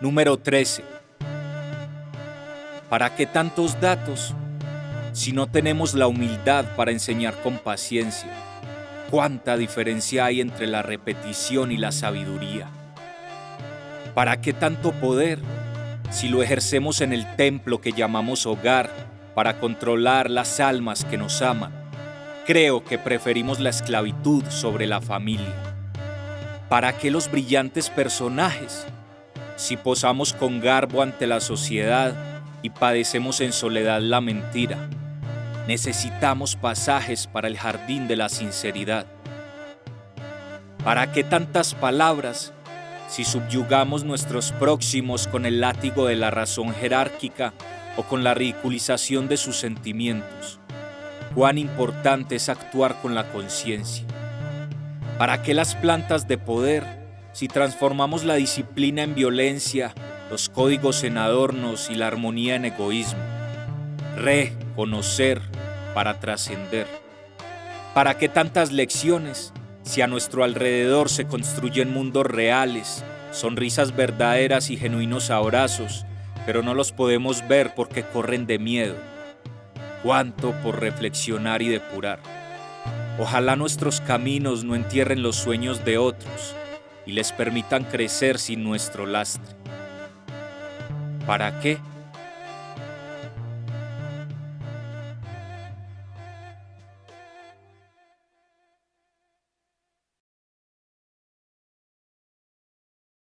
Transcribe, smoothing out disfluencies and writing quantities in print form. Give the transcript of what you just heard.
Número 13. ¿Para qué tantos datos si no tenemos la humildad para enseñar con paciencia? ¿Cuánta diferencia hay entre la repetición y la sabiduría? ¿Para qué tanto poder si lo ejercemos en el templo que llamamos hogar para controlar las almas que nos aman? Creo que preferimos la esclavitud sobre la familia. ¿Para qué los brillantes personajes si posamos con garbo ante la sociedad y padecemos en soledad la mentira? Necesitamos pasajes para el jardín de la sinceridad. ¿Para qué tantas palabras si subyugamos nuestros próximos con el látigo de la razón jerárquica o con la ridiculización de sus sentimientos? Cuán importante es actuar con la conciencia. ¿Para qué las plantas de poder si transformamos la disciplina en violencia, los códigos en adornos y la armonía en egoísmo? Reconocer para trascender. ¿Para qué tantas lecciones si a nuestro alrededor se construyen mundos reales, sonrisas verdaderas y genuinos abrazos, pero no los podemos ver porque corren de miedo? Cuánto por reflexionar y depurar. Ojalá nuestros caminos no entierren los sueños de otros y les permitan crecer sin nuestro lastre. ¿Para qué